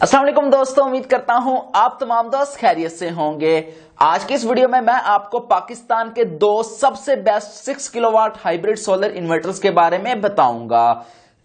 अस्सलाम वालेकुम दोस्तों, उम्मीद करता हूं आप तमाम दोस्त खैरियत से होंगे। आज की इस वीडियो में मैं आपको पाकिस्तान के दो सबसे best 6 kilowatt hybrid solar inverters के बारे में बताऊंगा।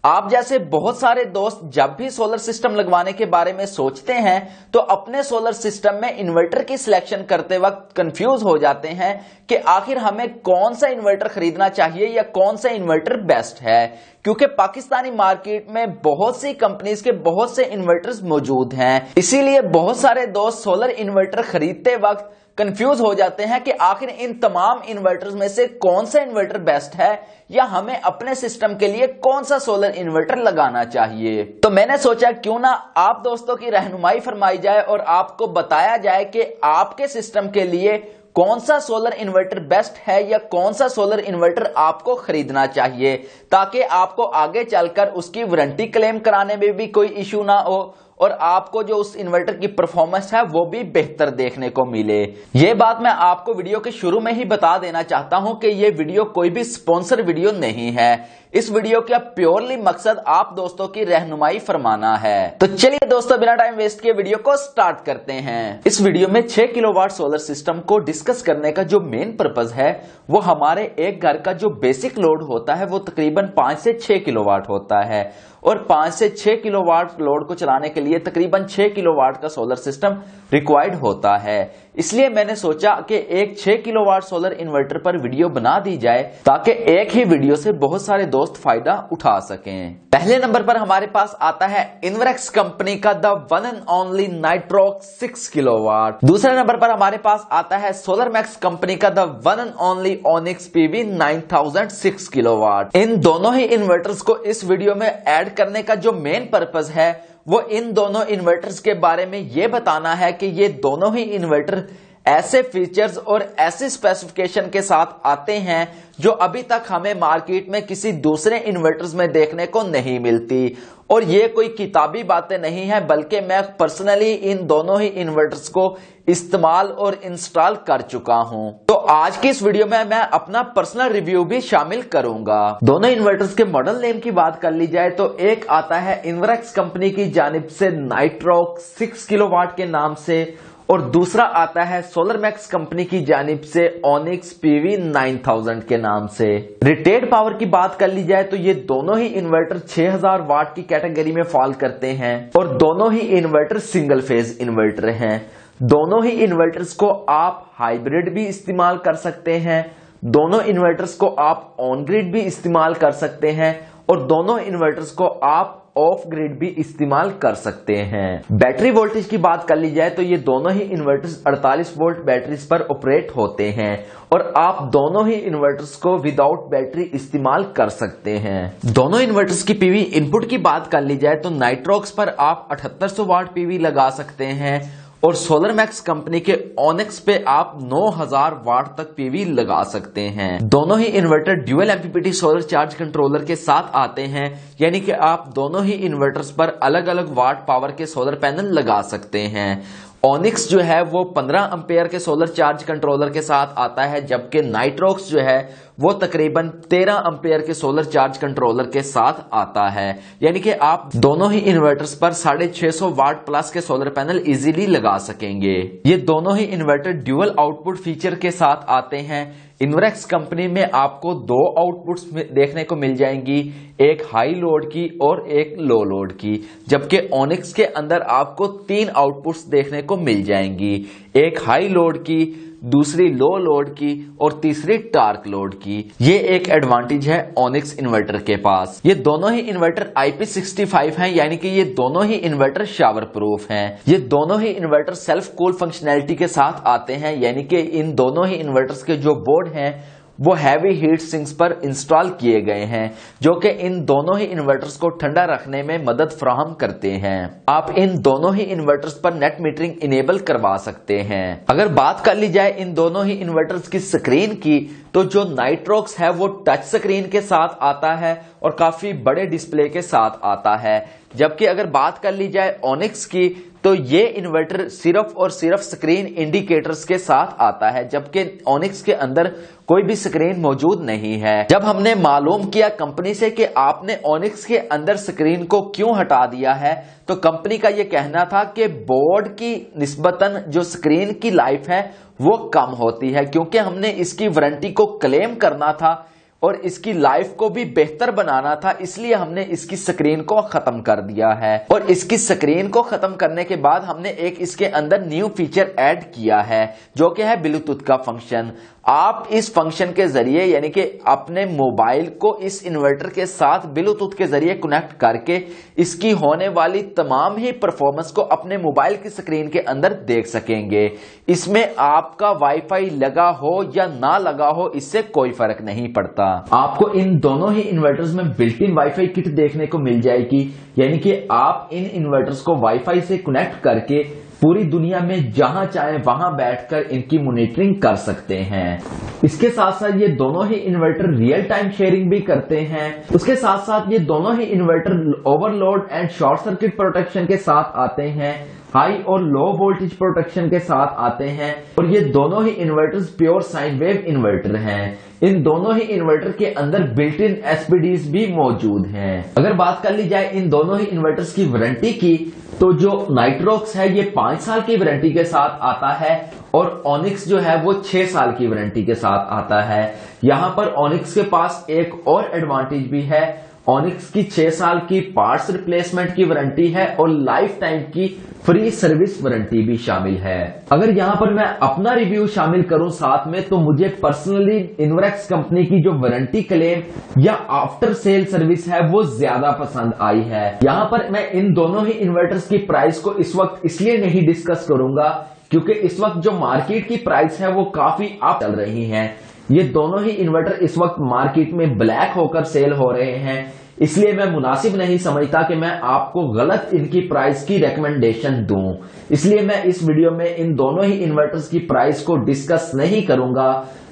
आप जैसे बहुत सारे दोस्त जब भी सोलर सिस्टम लगवाने के बारे में सोचते हैं तो अपने सोलर सिस्टम में इन्वर्टर की सिलेक्शन करते वक्त कंफ्यूज हो जाते हैं कि आखिर हमें कौन सा इन्वर्टर खरीदना चाहिए या कौन सा इन्वर्टर बेस्ट है, क्योंकि पाकिस्तानी मार्केट में बहुत सी कंपनीज के बहुत से इन्वर्टर्स मौजूद हैं। इसीलिए बहुत सारे दोस्त सोलर इन्वर्टर खरीदते वक्त कंफ्यूज हो जाते हैं कि आखिर इन तमाम इन्वर्टर्स में से कौन सा इन्वर्टर बेस्ट है या हमें अपने सिस्टम के लिए कौन सा सोलर इन्वर्टर लगाना चाहिए। तो मैंने सोचा क्यों ना आप दोस्तों की रहनुमाई फरमाई जाए और आपको बताया जाए कि आपके सिस्टम के लिए कौन सा सोलर इन्वर्टर बेस्ट है या कौन सा सोलर इन्वर्टर आपको खरीदना चाहिए, ताकि आपको आगे चलकर उसकी वारंटी क्लेम कराने में भी कोई इशू ना हो और आपको जो उस इन्वर्टर की परफॉर्मेंस है वो भी बेहतर देखने को मिले। ये बात मैं आपको वीडियो के शुरू में ही बता देना चाहता हूं कि ये वीडियो कोई भी स्पॉन्सर वीडियो नहीं है। इस वीडियो का प्योरली मकसद आप दोस्तों की रहनुमाई फरमाना है। तो चलिए दोस्तों, बिना टाइम वेस्ट किए वीडियो को स्टार्ट करते हैं। इस वीडियो में 6 किलोवाट सोलर सिस्टम को डिस्कस करने का जो मेन पर्पज है वो हमारे एक घर का जो बेसिक लोड होता है वो तकरीबन 5 से 6 किलोवाट होता है और 5 से 6 किलोवाट लोड को चलाने के लिए तकरीबन 6 किलोवाट का सोलर सिस्टम रिक्वायर्ड होता है। इसलिए मैंने सोचा कि एक 6 किलोवाट सोलर इन्वर्टर पर वीडियो बना दी जाए ताकि एक ही वीडियो से बहुत सारे दोस्त फायदा उठा सकें। पहले नंबर पर हमारे पास आता है इन्वरेक्स कंपनी का the one and only Nitrox 6 kilowatt. दूसरे नंबर पर हमारे पास आता है सोलर मैक्स कंपनी का the one and only Onyx PV 9000 6 kilowatt. इन दोनों ही इन्वर्टर्स को इस वीडियो में ऐड करने का जो मेन पर्पज है वो इन दोनों इन्वर्टर्स के बारे में ये बताना है कि ये दोनों ही इन्वर्टर ऐसे फीचर्स और ऐसी स्पेसिफिकेशन के साथ आते हैं जो अभी तक हमें मार्केट में किसी दूसरे इन्वर्टर्स में देखने को नहीं मिलती। और ये कोई किताबी बातें नहीं है, बल्कि मैं पर्सनली इन दोनों ही इन्वर्टर्स को इस्तेमाल और इंस्टॉल कर चुका हूं। तो आज की इस वीडियो में मैं अपना पर्सनल रिव्यू भी शामिल करूंगा। दोनों इन्वर्टर्स के मॉडल नेम की बात कर ली जाए तो एक आता है इन्वरेक्स कंपनी की जानिब से नाइट्रोक्स 6 किलोवाट के नाम से और दूसरा आता है सोलर मैक्स कंपनी की जानिब से ओनिक्स पीवी 9000 के नाम से। रेटेड पावर की बात कर ली जाए तो ये दोनों ही इन्वर्टर 6000 वाट की कैटेगरी में फॉल करते हैं और दोनों ही इन्वर्टर सिंगल फेज इन्वर्टर हैं। दोनों ही इन्वर्टर्स को आप हाइब्रिड भी इस्तेमाल कर सकते हैं, दोनों इन्वर्टर्स को आप ऑन ग्रिड भी इस्तेमाल कर सकते हैं और दोनों इन्वर्टर्स को आप ऑफ ग्रिड भी इस्तेमाल कर सकते हैं। बैटरी वोल्टेज की बात कर ली जाए तो ये दोनों ही इन्वर्टर्स 48 वोल्ट बैटरीज पर ऑपरेट होते हैं और आप दोनों ही इन्वर्टर्स को विदाउट बैटरी इस्तेमाल कर सकते हैं। दोनों इन्वर्टर्स की पीवी इनपुट की बात कर ली जाए तो नाइट्रोक्स पर आप 7800 वाट पीवी लगा सकते हैं और सोलर मैक्स कंपनी के ओनिक्स पे आप 9000 वाट तक पीवी लगा सकते हैं। दोनों ही inverter dual MPPT solar charge controller के साथ आते हैं, यानी कि आप दोनों ही इन्वर्टर्स पर अलग अलग वाट पावर के सोलर पैनल लगा सकते हैं। ओनिक्स जो है वो 15 एम्पेयर के सोलर चार्ज कंट्रोलर के साथ आता है, जबकि नाइट्रोक्स जो है वो तकरीबन 13 एम्पेयर के सोलर चार्ज कंट्रोलर के साथ आता है, यानी कि आप दोनों ही इन्वर्टर्स पर 650 वाट प्लस के सोलर पैनल इजीली लगा सकेंगे। ये दोनों ही इन्वर्टर ड्यूअल आउटपुट फीचर के साथ आते हैं। इन्वरेक्स कंपनी में आपको 2 आउटपुट्स देखने को मिल जाएंगी, एक हाई लोड की और एक लो लोड की, जबकि ओनिक्स के अंदर आपको 3 आउटपुट्स देखने को मिल जाएंगी, एक हाई लोड की, दूसरी लो लोड की और तीसरी टार्क लोड की। ये एक एडवांटेज है ओनिक्स इन्वर्टर के पास। ये दोनों ही इन्वर्टर IP65 हैं, यानी कि ये दोनों ही इन्वर्टर शावर प्रूफ हैं। ये दोनों ही इन्वर्टर सेल्फ कूल फंक्शनैलिटी के साथ आते हैं, यानी कि इन दोनों ही इन्वर्टर्स के जो बोर्ड हैं वो हैवी हीट सिंक्स पर इंस्टॉल किए गए हैं, जो कि इन दोनों ही इन्वर्टर्स को ठंडा रखने में मदद फराहम करते हैं। आप इन दोनों ही इन्वर्टर्स पर नेट मीटरिंग इनेबल करवा सकते हैं। अगर बात कर ली जाए इन दोनों ही इन्वर्टर्स की स्क्रीन की तो जो नाइट्रोक्स है वो टच स्क्रीन के साथ आता है और काफी बड़े डिस्प्ले के साथ आता है, जबकि अगर बात कर ली जाए ओनिक्स की तो ये इन्वर्टर सिर्फ और सिर्फ स्क्रीन इंडिकेटर्स के साथ आता है, जबकि ओनिक्स के अंदर कोई भी स्क्रीन मौजूद नहीं है। जब हमने मालूम किया कंपनी से कि आपने ओनिक्स के अंदर स्क्रीन को क्यों हटा दिया है, तो कंपनी का यह कहना था कि बोर्ड की निस्बतन जो स्क्रीन की लाइफ है वो कम होती है, क्योंकि हमने इसकी वारंटी को क्लेम करना था और इसकी लाइफ को भी बेहतर बनाना था, इसलिए हमने इसकी स्क्रीन को खत्म कर दिया है। और इसकी स्क्रीन को खत्म करने के बाद हमने एक इसके अंदर न्यू फीचर ऐड किया है, जो कि है ब्लूटूथ का फंक्शन। आप इस फंक्शन के जरिए यानी कि अपने मोबाइल को इस इन्वर्टर के साथ ब्लूटूथ के जरिए कनेक्ट करके इसकी होने वाली तमाम ही परफॉर्मेंस को अपने मोबाइल की स्क्रीन के अंदर देख सकेंगे। इसमें आपका वाईफाई लगा हो या ना लगा हो, इससे कोई फर्क नहीं पड़ता। आपको इन दोनों ही इन्वर्टर्स में बिल्ट इन वाईफाई किट देखने को मिल जाएगी, यानी कि आप इन इन्वर्टर्स को वाईफाई से कनेक्ट करके पूरी दुनिया में जहां चाहे वहां बैठकर इनकी मॉनिटरिंग कर सकते हैं। इसके साथ साथ ये दोनों ही इन्वर्टर रियल टाइम शेयरिंग भी करते हैं। उसके साथ साथ ये दोनों ही inverter overload and short circuit protection के साथ आते हैं, हाई और लो वोल्टेज प्रोटेक्शन के साथ आते हैं, और ये दोनों ही inverters pure sine wave inverter हैं। इन दोनों ही इन्वर्टर के अंदर बिल्ट इन एसपीडीज भी मौजूद हैं। अगर बात कर ली जाए इन दोनों ही इन्वर्टर्स की वारंटी की, तो जो नाइट्रोक्स है ये 5 साल की वारंटी के साथ आता है और ओनिक्स जो है वो 6 साल की वारंटी के साथ आता है। यहां पर ओनिक्स के पास एक और एडवांटेज भी है, ओनिक्स की 6 साल की पार्ट्स रिप्लेसमेंट की वारंटी है और लाइफ टाइम की फ्री सर्विस वारंटी भी शामिल है। अगर यहां पर मैं अपना रिव्यू शामिल करूं साथ में, तो मुझे पर्सनली इन्वर्क्स कंपनी की जो वारंटी क्लेम या आफ्टर सेल सर्विस है वो ज्यादा पसंद आई है। यहां पर मैं इन दोनों ही इन्वर्टर्स की प्राइस को इस वक्त इसलिए नहीं डिस्कस करूंगा क्योंकि इस वक्त जो मार्केट की प्राइस है वो काफी अप चल रही है। ये दोनों ही इन्वर्टर इस वक्त मार्केट में ब्लैक होकर सेल हो रहे हैं, इसलिए मैं मुनासिब नहीं समझता कि मैं आपको गलत इनकी प्राइस की रिकमेंडेशन दूं। इसलिए मैं इस वीडियो में इन दोनों ही इन्वर्टर्स की प्राइस को डिस्कस नहीं करूंगा।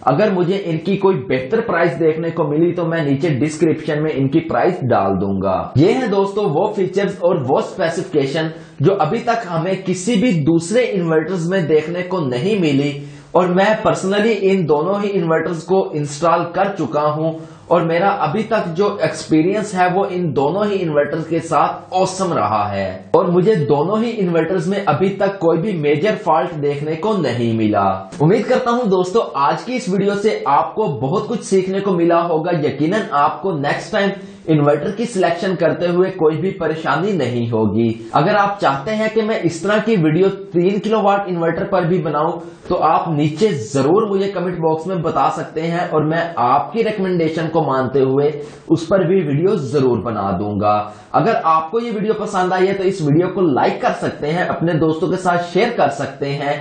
अगर मुझे इनकी कोई बेहतर प्राइस देखने को मिली तो मैं नीचे डिस्क्रिप्शन में इनकी प्राइस डाल दूंगा। ये है दोस्तों वो फीचर्स और वो स्पेसिफिकेशन जो अभी तक हमें किसी भी दूसरे इन्वर्टर्स में देखने को नहीं मिली, और मैं पर्सनली इन दोनों ही इन्वर्टर्स को इंस्टॉल कर चुका हूं और मेरा अभी तक जो एक्सपीरियंस है वो इन दोनों ही इन्वर्टर्स के साथ ऑसम रहा है और मुझे दोनों ही इन्वर्टर्स में अभी तक कोई भी मेजर फॉल्ट देखने को नहीं मिला। उम्मीद करता हूं दोस्तों आज की इस वीडियो से आपको बहुत कुछ सीखने को मिला होगा। यकीनन आपको नेक्स्ट टाइम इन्वर्टर की सिलेक्शन करते हुए कोई भी परेशानी नहीं होगी। अगर आप चाहते हैं कि मैं इस तरह की वीडियो 3 किलोवाट इन्वर्टर पर भी बनाऊं तो आप नीचे जरूर मुझे कमेंट बॉक्स में बता सकते हैं और मैं आपकी रिकमेंडेशन को मानते हुए उस पर भी वीडियो जरूर बना दूंगा। अगर आपको ये वीडियो पसंद आई है तो इस वीडियो को लाइक कर सकते हैं, अपने दोस्तों के साथ शेयर कर सकते हैं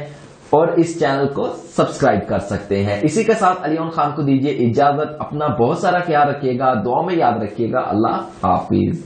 और इस चैनल को सब्सक्राइब कर सकते हैं। इसी के साथ अली खान को दीजिए इजाजत। अपना बहुत सारा ख्याल रखिएगा, दुआ में याद रखिएगा। अल्लाह हाफिज।